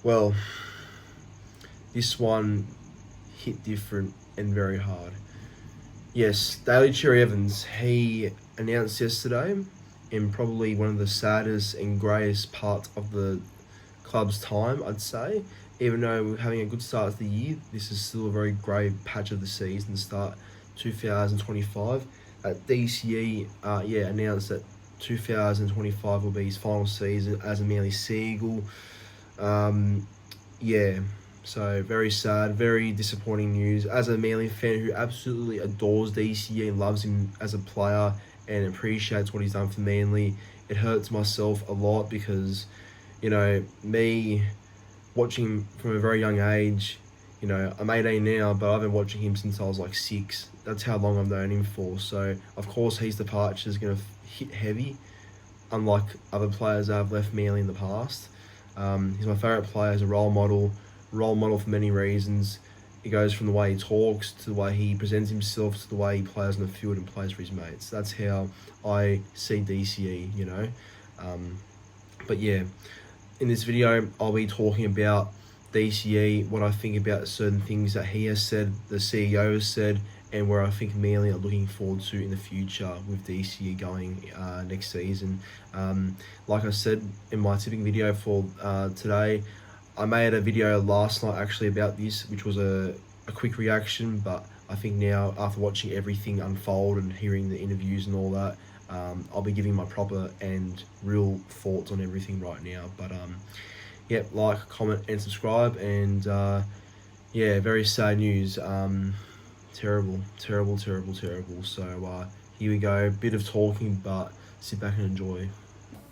Well, this one hit different and very hard. Yes, Daly Cherry Evans, he announced yesterday, in probably one of the saddest and greyest parts of the club's time, I'd say. Even though we're having a good start to the year, this is still a very grey patch of the season to start 2025. DCE, announced that 2025 will be his final season as a Manly Seagull. Um, yeah, so very sad, very disappointing news. As a Manly fan who absolutely adores DCE and loves him as a player and appreciates what he's done for Manly, it hurts myself a lot because, me watching him from a very young age. I'm 18 now, but I've been watching him since I was like 6. That's how long I've known him for. So, of course, his departure is going to hit heavy, unlike other players that have left Manly in the past. He's my favourite player as a role model for many reasons. It goes from the way he talks to the way he presents himself to the way he plays on the field and plays for his mates. That's how I see DCE. But yeah, in this video, I'll be talking about DCE, what I think about certain things that he has said, the CEO has said, and where I think Manly are looking forward to in the future with DCE going next season. Like I said in my tipping video for today, I made a video last night actually about this, which was a quick reaction, but I think now, after watching everything unfold and hearing the interviews and all that, I'll be giving my proper and real thoughts on everything right now. But like, comment, and subscribe. And very sad news. Terrible. So here we go. Bit of talking, but sit back and enjoy.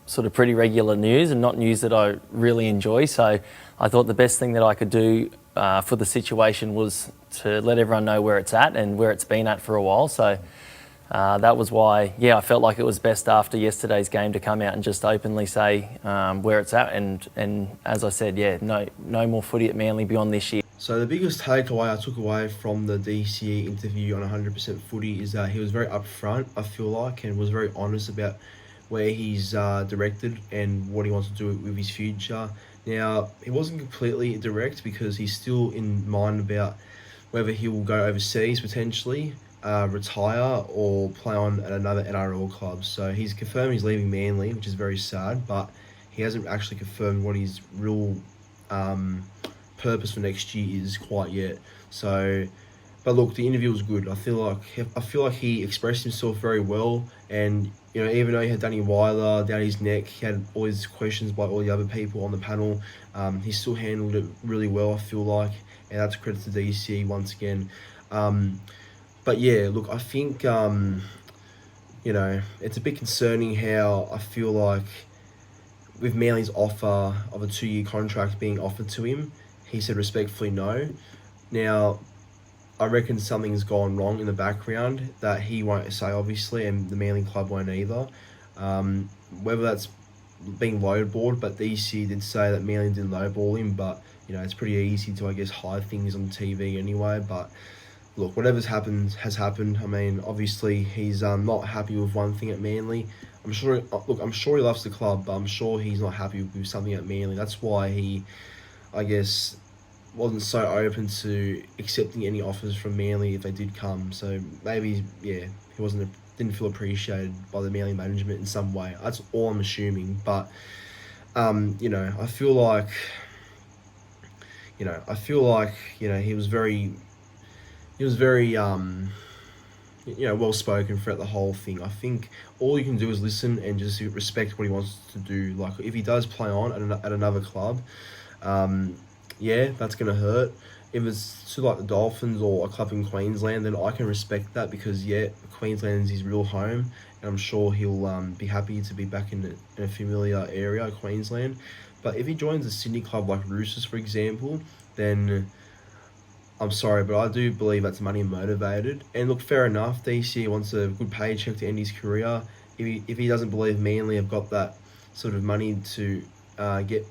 Sort of pretty regular news and not news that I really enjoy. So I thought the best thing that I could do for the situation was to let everyone know where it's at and where it's been at for a while. So that was why, I felt like it was best after yesterday's game to come out and just openly say where it's at. And as I said, no more footy at Manly beyond this year. So the biggest takeaway I took away from the DCE interview on 100% footy is that he was very upfront, I feel like, and was very honest about where he's directed and what he wants to do with his future. Now, he wasn't completely direct because he's still in mind about whether he will go overseas potentially, retire, or play on at another NRL club. So he's confirmed he's leaving Manly, which is very sad, but he hasn't actually confirmed what his real purpose for next year is quite yet. So, but look, the interview was good. I feel like he expressed himself very well, and even though he had Danny Weiler down his neck, he had all these questions by all the other people on the panel. He still handled it really well, I feel like, and that's credit to DC once again. But yeah, look, I think it's a bit concerning how I feel like with Manly's offer of a 2-year contract being offered to him, he said respectfully no. Now, I reckon something's gone wrong in the background that he won't say, obviously, and the Manly club won't either. Whether that's being lowballed, but DC did say that Manly didn't lowball him, but it's pretty easy to, I guess, hide things on TV anyway. But look, whatever's happened has happened. I mean, obviously, he's not happy with one thing at Manly. I'm sure he loves the club, but I'm sure he's not happy with something at Manly. That's why he, I guess, wasn't so open to accepting any offers from Manly if they did come. So maybe, he didn't feel appreciated by the Manly management in some way. That's all I'm assuming. But I feel like he was very well spoken throughout the whole thing. I think all you can do is listen and just respect what he wants to do. Like, if he does play on at another club, that's going to hurt. If it's to like the Dolphins or a club in Queensland, then I can respect that because, Queensland is his real home, and I'm sure he'll be happy to be back in a familiar area, Queensland. But if he joins a Sydney club like Roosters, for example, then I'm sorry, but I do believe that's money motivated. And look, fair enough, DC wants a good paycheck to end his career. If he doesn't believe Manly have got that sort of money to get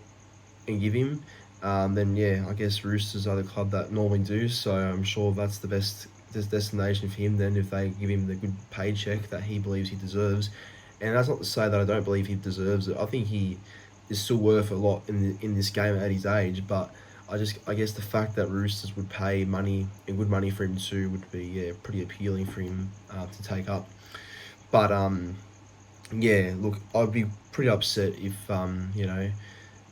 and give him, then I guess Roosters are the club that normally do. So I'm sure that's the best destination for him then, if they give him the good paycheck that he believes he deserves. And that's not to say that I don't believe he deserves it. I think he is still worth a lot in this game at his age. But I guess the fact that Roosters would pay money and good money for him too would be pretty appealing for him to take up. But yeah, look, I'd be pretty upset if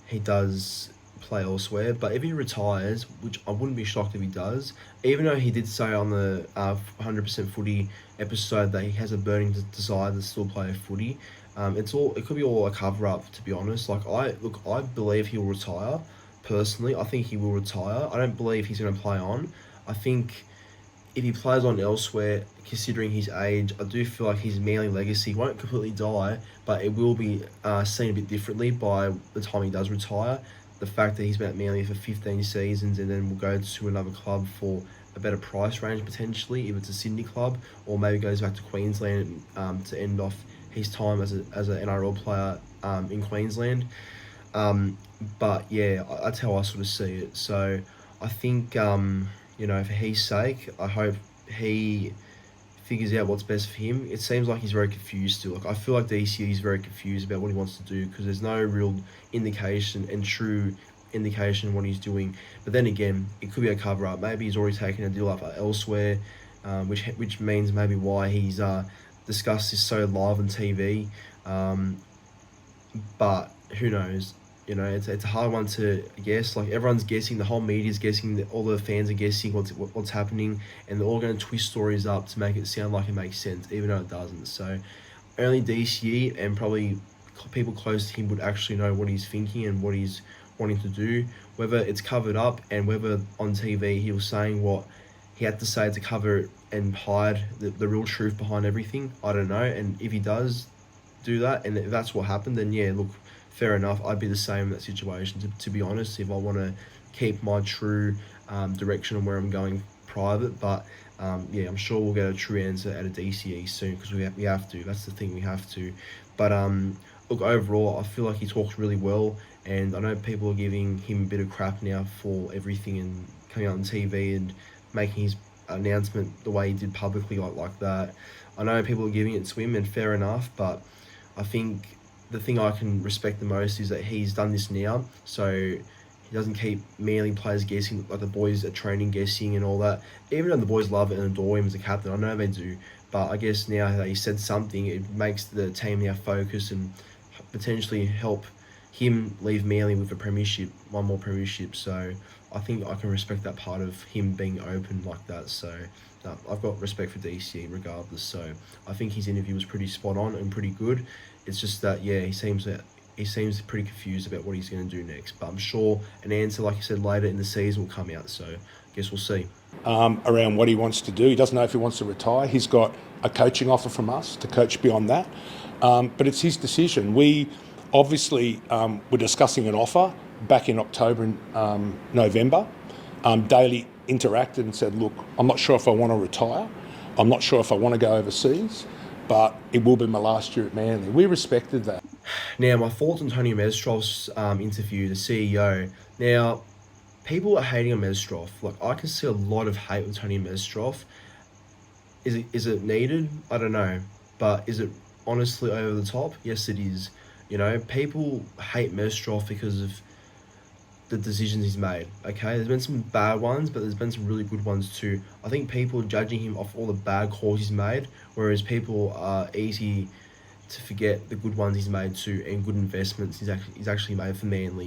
he does play elsewhere. But if he retires, which I wouldn't be shocked if he does, even though he did say on the 100% Footy episode that he has a burning desire to still play footy. It could be all a cover up, to be honest. Like I believe he'll retire. Personally, I think he will retire. I don't believe he's going to play on. I think if he plays on elsewhere, considering his age, I do feel like his Manly legacy won't completely die, but it will be seen a bit differently by the time he does retire. The fact that he's been at Manly for 15 seasons and then will go to another club for a better price range potentially, if it's a Sydney club, or maybe goes back to Queensland to end off his time as an NRL player in Queensland. But yeah, that's how I sort of see it. So I think, for his sake, I hope he figures out what's best for him. It seems like he's very confused still. Like I feel like DCE is very confused about what he wants to do because there's no real indication and true indication of what he's doing. But then again, it could be a cover up. Maybe he's already taken a deal up elsewhere, which means maybe why he's discussed this so live on TV. But who knows? It's a hard one to guess. Like everyone's guessing, the whole media's guessing, all the fans are guessing what's happening, and they're all going to twist stories up to make it sound like it makes sense, even though it doesn't. So only DCE and probably people close to him would actually know what he's thinking and what he's wanting to do. Whether it's covered up and whether on TV he was saying what he had to say to cover it and hide the real truth behind everything, I don't know. And if he does do that, and if that's what happened, then yeah, look, fair enough. I'd be the same in that situation, to be honest, if I want to keep my true direction on where I'm going private. But yeah, I'm sure we'll get a true answer out of DCE soon because we have to. That's the thing, we have to. But look, overall, I feel like he talks really well, and I know people are giving him a bit of crap now for everything and coming out on TV and making his announcement the way he did publicly like that. I know people are giving it to him, and fair enough, but I think the thing I can respect the most is that he's done this now, so he doesn't keep Manly players guessing, like the boys at training guessing and all that. Even though the boys love it and adore him as a captain, I know they do, but I guess now that he said something, it makes the team now focus and potentially help him leave Manly with one more premiership. So I think I can respect that part of him being open like that. So no, I've got respect for DCE regardless. So I think his interview was pretty spot on and pretty good. It's just that, yeah, he seems pretty confused about what he's going to do next. But I'm sure an answer, like you said, later in the season will come out. So I guess we'll see. Around what he wants to do. He doesn't know if he wants to retire. He's got a coaching offer from us to coach beyond that. But it's his decision. We obviously were discussing an offer back in October and November. Daly interacted and said, look, I'm not sure if I want to retire. I'm not sure if I want to go overseas, but it will be my last year at Manly. We respected that. Now, my thoughts on Tony Mestroff's interview, the CEO. Now, people are hating on Mestroff. Like, I can see a lot of hate with Tony Mestroff. Is it needed? I don't know. But is it honestly over the top? Yes, it is. People hate Mestroff because of the decisions he's made. Okay, there's been some bad ones, but there's been some really good ones too. I think people are judging him off all the bad calls he's made, whereas people are easy to forget the good ones he's made too, and good investments he's actually made for Manly.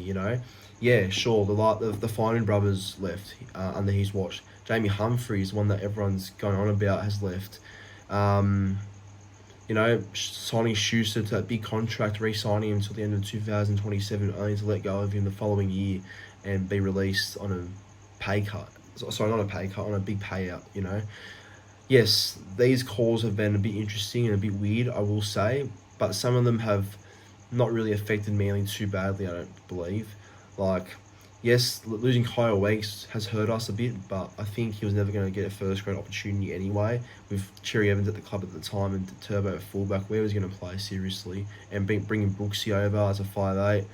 Yeah, sure. The Finan brothers left under his watch. Jamie Humphries, one that everyone's going on about, has left. Signing Schuster to that big contract, re-signing him until the end of 2027, only to let go of him the following year and be released on a pay cut. Sorry, not a pay cut, on a big payout, Yes, these calls have been a bit interesting and a bit weird, I will say, but some of them have not really affected Manly too badly, I don't believe. Like, yes, losing Kyle Weeks has hurt us a bit, but I think he was never going to get a first-grade opportunity anyway. With Cherry Evans at the club at the time and Turbo at fullback, where was he going to play seriously? And bringing Brooksy over as a 5'8".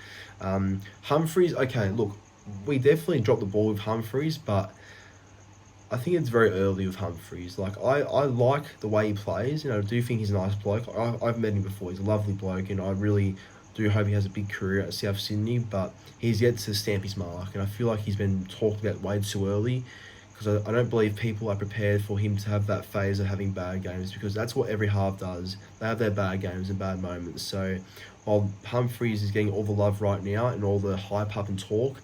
Humphries, okay, look, we definitely dropped the ball with Humphries, but I think it's very early with Humphries. Like, I like the way he plays. I do think he's a nice bloke. I've met him before. He's a lovely bloke, and I really do hope he has a big career at South Sydney, but he's yet to stamp his mark, and I feel like he's been talked about way too early, because I don't believe people are prepared for him to have that phase of having bad games, because that's what every half does. They have their bad games and bad moments. So while Humphries is getting all the love right now and all the hype up and talk,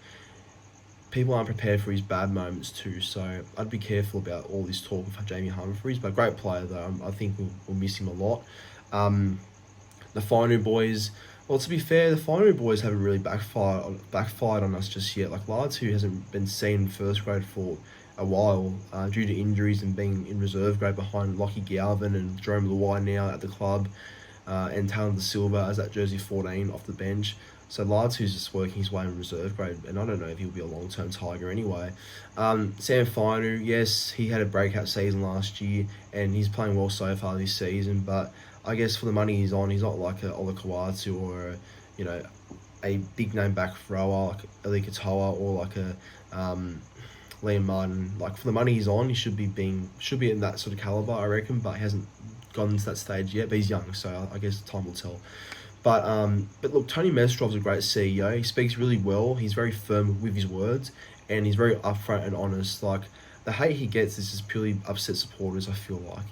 people aren't prepared for his bad moments too. So I'd be careful about all this talk of Jamie Humphries, but great player though. I think we'll miss him a lot. The Finu boys, well, to be fair, the Finu boys haven't really backfired on us just yet. Like Latu hasn't been seen in first grade for a while due to injuries and being in reserve grade behind Lockie Galvin and Jerome Luai now at the club, and Talon De Silva as that jersey 14 off the bench. So Latu's just working his way in reserve grade, and I don't know if he'll be a long-term Tiger anyway. Sam Finu, yes, he had a breakout season last year, and he's playing well so far this season, but I guess for the money he's on, he's not like a Ola Kawatu or a big-name back rower like Eli Katoa or like a Liam Martin. Like for the money he's on, he should be in that sort of caliber, I reckon, but he hasn't gotten to that stage yet. But he's young, so I guess time will tell. But look, Tony Mestrov's a great CEO. He speaks really well. He's very firm with his words, and he's very upfront and honest. Like the hate he gets is just purely upset supporters, I feel like.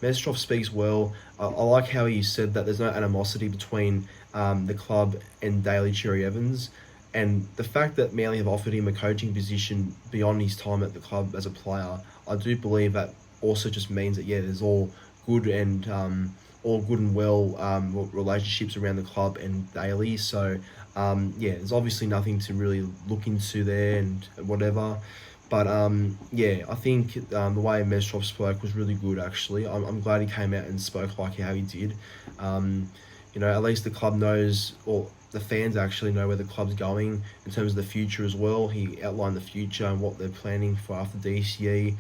Mestrov speaks well. I like how he said that there's no animosity between the club and Daly Cherry Evans. And the fact that Manly have offered him a coaching position beyond his time at the club as a player, I do believe that also just means that, there's all good and well relationships around the club and Daly. So, there's obviously nothing to really look into there and whatever. But, I think the way Mestrov spoke was really good, actually. I'm glad he came out and spoke like how he did. At least the club knows, or the fans actually know where the club's going in terms of the future as well. He outlined the future and what they're planning for after DCE.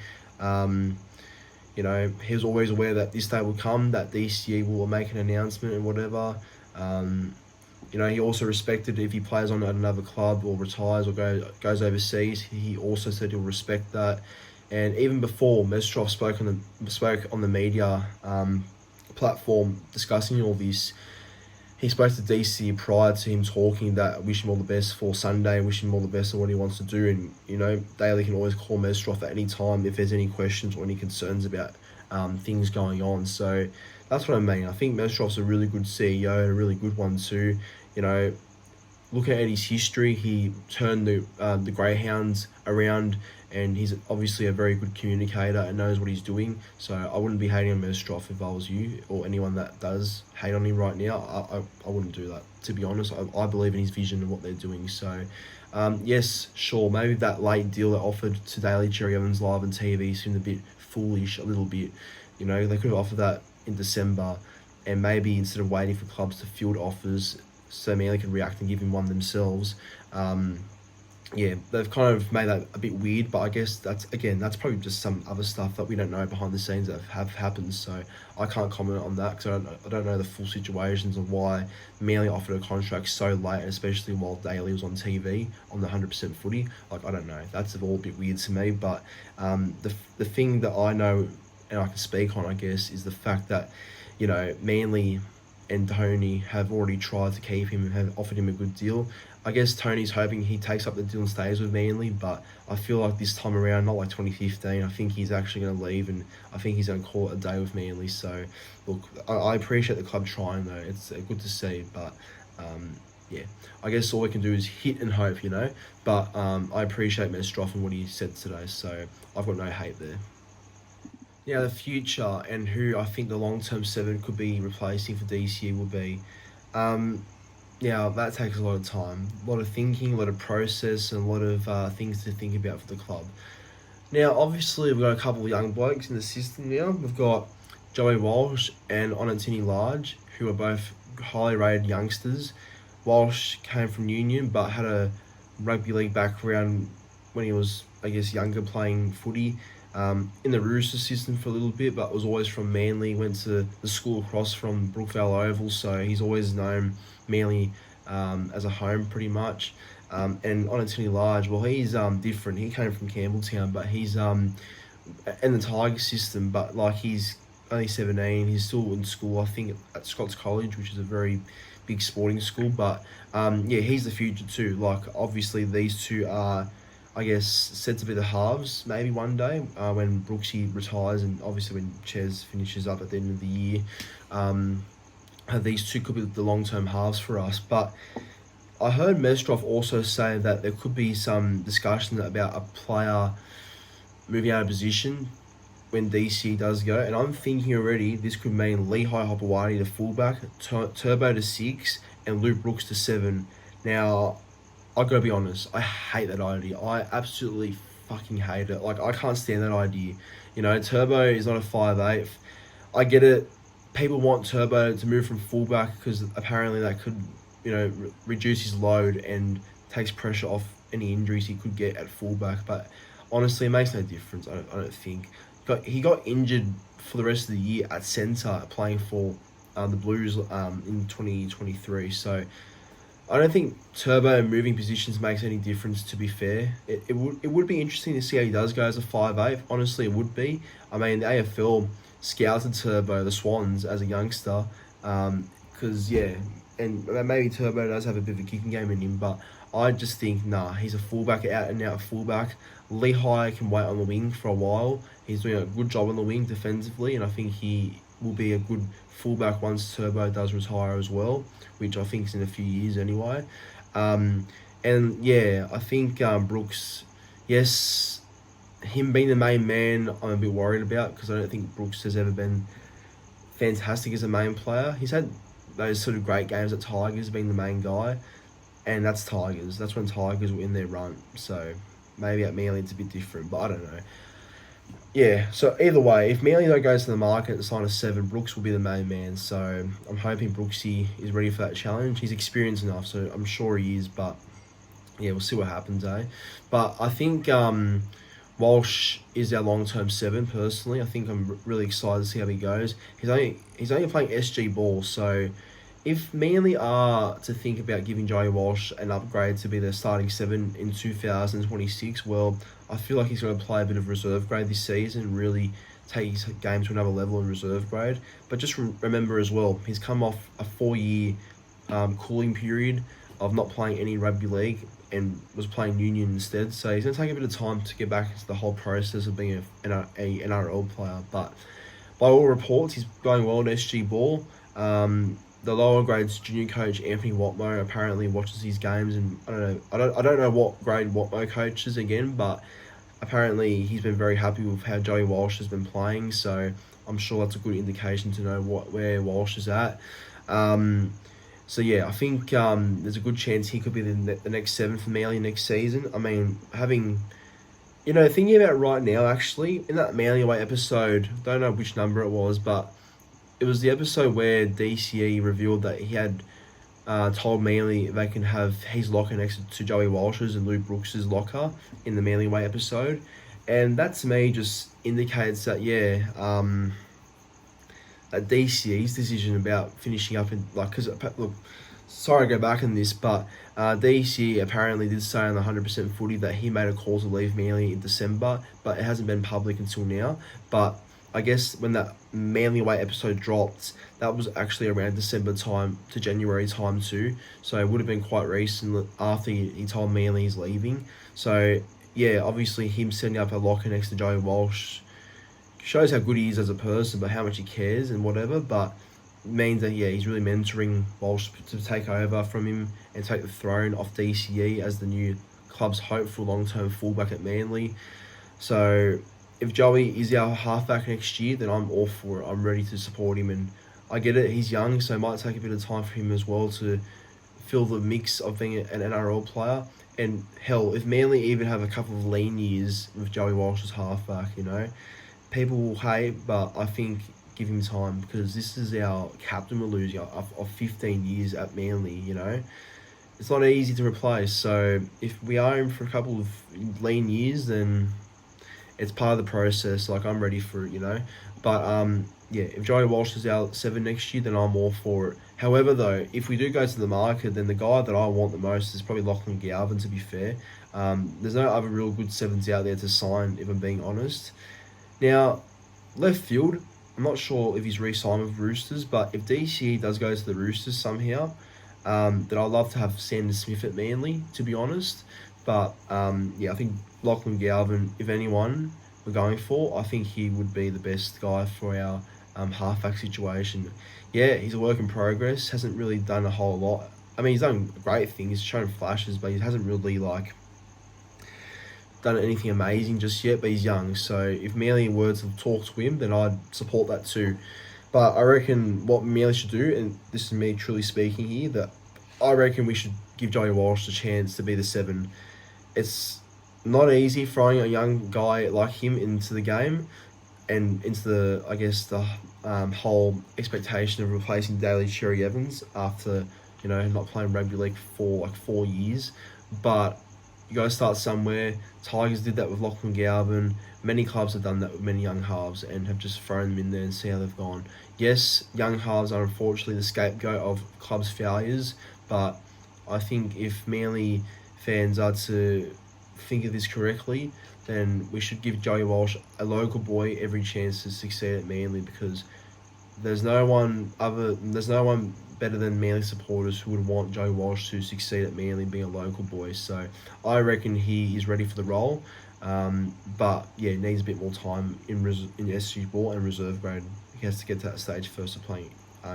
He was always aware that this day would come, that DCE will make an announcement and whatever. He also respected if he plays on at another club or retires or goes overseas. He also said he'll respect that. And even before Mestrov spoke on the media platform discussing all this, he spoke to DCE prior to him talking that I wish him all the best for Sunday, wish him all the best on what he wants to do. And, Daly can always call Mestrov at any time if there's any questions or any concerns about things going on. So that's what I mean. I think Mestrov's a really good CEO and a really good one too. Looking at his history, he turned the Greyhounds around, and he's obviously a very good communicator and knows what he's doing. So I wouldn't be hating on Mestrov if I was you or anyone that does hate on him right now. I wouldn't do that, to be honest. I believe in his vision and what they're doing. So, yes, sure, maybe that late deal they offered to Daly Cherry Evans live on TV seemed a bit foolish, a little bit. They could have offered that in December, and maybe instead of waiting for clubs to field offers so Manly can react and give him one themselves, they've kind of made that a bit weird, but I guess that's probably just some other stuff that we don't know behind the scenes that have happened, so I can't comment on that because I don't know the full situations of why Manly offered a contract so late, and especially while Daly was on TV on the 100% footy. Like, I don't know, that's all a bit weird to me, but the thing that I know and I can speak on, I guess, is the fact that, Manly and Tony have already tried to keep him and have offered him a good deal. I guess Tony's hoping he takes up the deal and stays with Manly, but I feel like this time around, not like 2015, I think he's actually going to leave, and I think he's going to call it a day with Manly. So, look, I appreciate the club trying, though. It's good to see, but, I guess all we can do is hit and hope, but I appreciate Mestrov and what he said today, so I've got no hate there. Now, the future and who I think the long-term 7 could be replacing for DCE will be. Now, that takes a lot of time, a lot of thinking, a lot of process, and a lot of things to think about for the club. Now, obviously, we've got a couple of young blokes in the system now. We've got Joey Walsh and Onatini Large, who are both highly rated youngsters. Walsh came from Union, but had a rugby league background when he was, I guess, younger, playing footy. In the Rooster system for a little bit, but was always from Manly, went to the school across from Brookvale Oval, so he's always known Manly as a home pretty much. And Onatini Large, well, he's different. He came from Campbelltown, but he's in the Tiger system, but like he's only 17. He's still in school, I think, at Scots College, which is a very big sporting school. But yeah, he's the future too. Like obviously these two are, I guess, said to be the halves maybe one day when Brooksy retires, and obviously when Ches finishes up at the end of the year. These two could be the long-term halves for us. But I heard Mestrov also say that there could be some discussion about a player moving out of position when DC does go, and I'm thinking already this could mean Lehigh Hopewadi to fullback, Turbo to 6, and Luke Brooks to 7. Now, I gotta be honest, I hate that idea. I absolutely fucking hate it. Like, I can't stand that idea. You know, Turbo is not a 5'8". I get it. People want Turbo to move from fullback because apparently that could, reduce his load and takes pressure off any injuries he could get at fullback. But honestly, it makes no difference. I don't think. But he got injured for the rest of the year at centre playing for the Blues in 2023. So I don't think Turbo moving positions makes any difference, to be fair. It would be interesting to see how he does go as a 5'8". Honestly, it would be. I mean, the AFL scouted Turbo, the Swans, as a youngster. Because, and maybe Turbo does have a bit of a kicking game in him, but I just think, he's a fullback, out and out fullback. Lehigh can wait on the wing for a while. He's doing a good job on the wing defensively, and I think he will be a good fullback once Turbo does retire as well, which I think is in a few years anyway. And yeah, I think Brooks, yes, him being the main man, I'm a bit worried about because I don't think Brooks has ever been fantastic as a main player. He's had those sort of great games at Tigers being the main guy, and that's Tigers. That's when Tigers were in their run. So maybe at Manly it's a bit different, but I don't know. Yeah, so either way, if Manly don't go to the market and sign a 7, Brooks will be the main man. So I'm hoping Brooksy is ready for that challenge. He's experienced enough, so I'm sure he is. But yeah, we'll see what happens, eh? But I think Walsh is our long-term 7. Personally, I think I'm really excited to see how he goes. He's only playing SG ball, so if Manly are to think about giving Joey Walsh an upgrade to be their starting 7 in 2026, well, I feel like he's going to play a bit of reserve grade this season and really take his game to another level in reserve grade. But just remember as well, he's come off a 4-year cooling period of not playing any rugby league and was playing union instead. So he's going to take a bit of time to get back into the whole process of being an NRL player. But by all reports, he's going well at SG ball. The lower grades junior coach Anthony Watmo apparently watches his games, and I don't know what grade Watmo coaches again, but apparently he's been very happy with how Joey Walsh has been playing. So I'm sure that's a good indication to know where Walsh is at. So yeah, I think there's a good chance he could be the next 7 for Manly next season. I mean, thinking about it right now, actually, in that Manly Away episode, don't know which number it was, but it was the episode where DCE revealed that he had told Manly they can have his locker next to Joey Walsh's and Luke Brooks's locker in the Manly Way episode. And that to me just indicates that, that DCE's decision about finishing up in, sorry to go back on this, but DCE apparently did say on the 100% footy that he made a call to leave Manly in December, but it hasn't been public until now. But I guess when that Manly Way episode dropped, that was actually around December time to January time too. So it would have been quite recent after he told Manly he's leaving. So yeah, obviously him setting up a locker next to Joey Walsh shows how good he is as a person, but how much he cares and whatever. But it means that he's really mentoring Walsh to take over from him and take the throne off DCE as the new club's hopeful long-term fullback at Manly. So if Joey is our halfback next year, then I'm all for it. I'm ready to support him, and I get it. He's young, so it might take a bit of time for him as well to fill the mix of being an NRL player. And hell, if Manly even have a couple of lean years with Joey Walsh as halfback, people will hate, but I think give him time because this is our captain we're losing of 15 years at Manly. It's not easy to replace. So if we are in for a couple of lean years, then it's part of the process. Like, I'm ready for it, But if Joey Walsh is our 7 next year, then I'm all for it. However, though, if we do go to the market, then the guy that I want the most is probably Lachlan Galvin, to be fair. There's no other real good 7s out there to sign, if I'm being honest. Now, left field, I'm not sure if he's re-signed with Roosters, but if DCE does go to the Roosters somehow, that I'd love to have Sanders Smith at Manly, to be honest. But I think Lachlan Galvin, if anyone we're going for, I think he would be the best guy for our halfback situation. Yeah, he's a work in progress. Hasn't really done a whole lot. I mean, he's done great things, he's shown flashes, but he hasn't really done anything amazing just yet. But he's young, so if Manly were to talk to him, then I'd support that too. But I reckon what Manly should do, and this is me truly speaking here, that I reckon we should give Joey Walsh the chance to be the 7. It's not easy throwing a young guy like him into the game and into the whole expectation of replacing Daly Cherry Evans after not playing rugby league for 4 years. But you got to start somewhere. Tigers did that with Lachlan Galvin. Many clubs have done that with many young halves and have just thrown them in there and see how they've gone. Yes, young halves are unfortunately the scapegoat of clubs' failures, but I think if Manly fans are to think of this correctly, then we should give Joey Walsh, a local boy, every chance to succeed at Manly, because there's no one better than Manly supporters who would want Joey Walsh to succeed at Manly being a local boy. So I reckon he is ready for the role, but needs a bit more time in SG ball and reserve grade. He has to get to that stage first of playing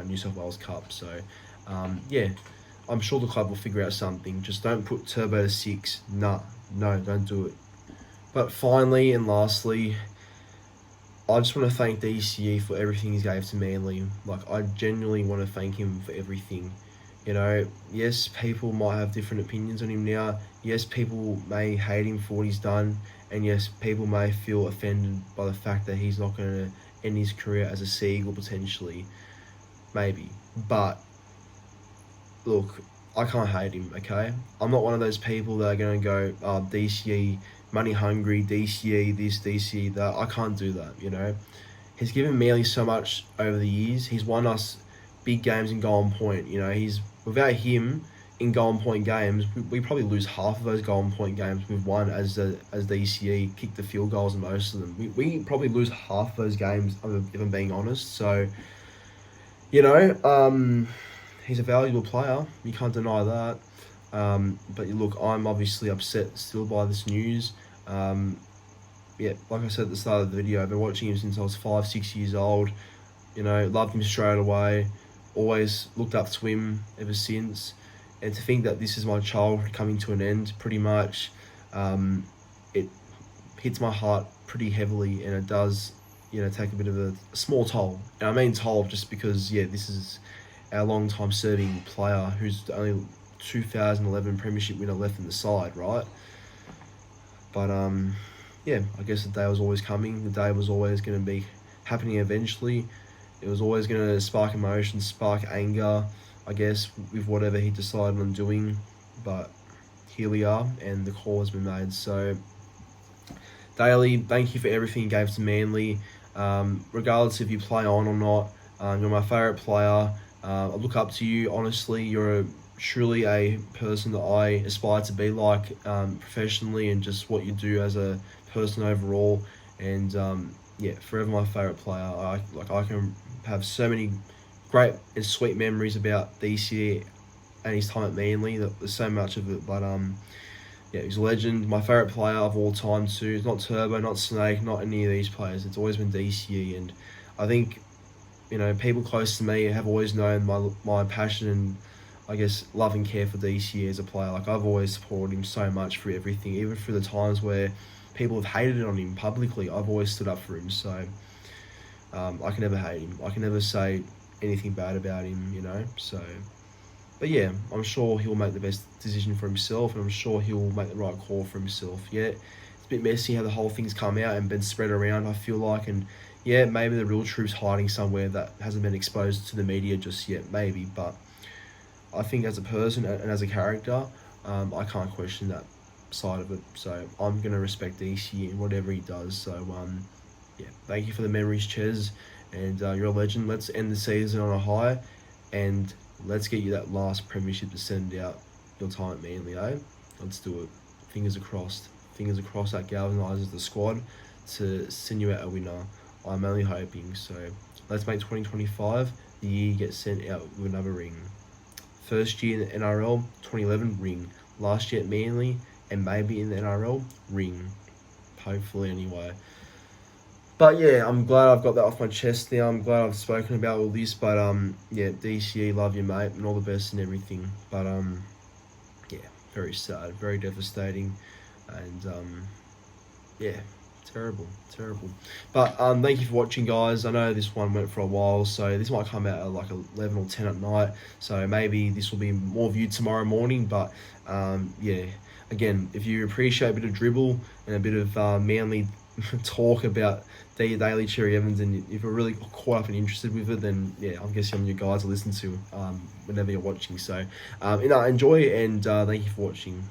New South Wales Cup. So I'm sure the club will figure out something. Just don't put Turbo to 6. No, don't do it. But finally and lastly, I just want to thank DCE for everything he gave to Manly. I genuinely want to thank him for everything. Yes, people might have different opinions on him now. Yes, people may hate him for what he's done. And yes, people may feel offended by the fact that he's not going to end his career as a Seagull potentially. Maybe. But look, I can't hate him, okay? I'm not one of those people that are going to go, DCE, money hungry, DCE this, DCE that. I can't do that, He's given Manly so much over the years. He's won us big games in Golden Point. Without him in Golden Point games, we probably lose half of those Golden Point games we've won as DCE kicked the field goals in most of them. We probably lose half of those games, if I'm being honest. So, he's a valuable player. You can't deny that. But look, I'm obviously upset still by this news. Like I said at the start of the video, I've been watching him since I was 5-6 years old. Loved him straight away. Always looked up to him ever since. And to think that this is my childhood coming to an end, pretty much, it hits my heart pretty heavily, and it does, take a bit of a small toll. And I mean toll just because, this is our long-time serving player who's the only 2011 premiership winner left in the side, right? But I guess the day was always coming. The day was always going to be happening eventually. It was always going to spark emotion, spark anger, I guess, with whatever he decided on doing. But here we are, and the call has been made. So, Daly, thank you for everything you gave to Manly. Regardless if you play on or not, you're my favourite player. I look up to you, honestly. You're truly a person that I aspire to be like professionally, and just what you do as a person overall. And forever my favourite player. I can have so many great and sweet memories about DCE and his time at Manly. There's so much of it, but he's a legend. My favourite player of all time too. It's not Turbo, not Snake, not any of these players. It's always been DCE, and I think people close to me have always known my passion and, I guess, love and care for DCE as a player. I've always supported him so much for everything, even through the times where people have hated it on him publicly. I've always stood up for him, so I can never hate him. I can never say anything bad about him, so. But I'm sure he'll make the best decision for himself, and I'm sure he'll make the right call for himself. It's a bit messy how the whole thing's come out and been spread around, I feel like, and maybe the real truth's hiding somewhere that hasn't been exposed to the media just yet, maybe. But I think as a person and as a character, I can't question that side of it. So I'm going to respect DC and whatever he does. So, thank you for the memories, Ches. And you're a legend. Let's end the season on a high, and let's get you that last premiership to send out your time at Manly, eh? Let's do it. Fingers crossed. Fingers crossed that galvanises the squad to send you out a winner. I'm only hoping. So let's make 2025 the year you get sent out with another ring. First year in the NRL, 2011, ring. Last year at Manly, and maybe in the NRL, ring. Hopefully, anyway. But yeah, I'm glad I've got that off my chest now. I'm glad I've spoken about all this. But yeah, DCE, love you, mate, and all the best and everything. But yeah, very sad, very devastating, and yeah, terrible. But thank you for watching, guys. I know this one went for a while, so this might come out at like 11 or 10 at night. So maybe this will be more viewed tomorrow morning. But yeah, again, if you appreciate a bit of dribble and a bit of Manly talk about Daly, Cherry Evans, and if you're really caught up and interested with it, then yeah, I'm guessing I'm your guys to listen to whenever you're watching. So enjoy, and thank you for watching.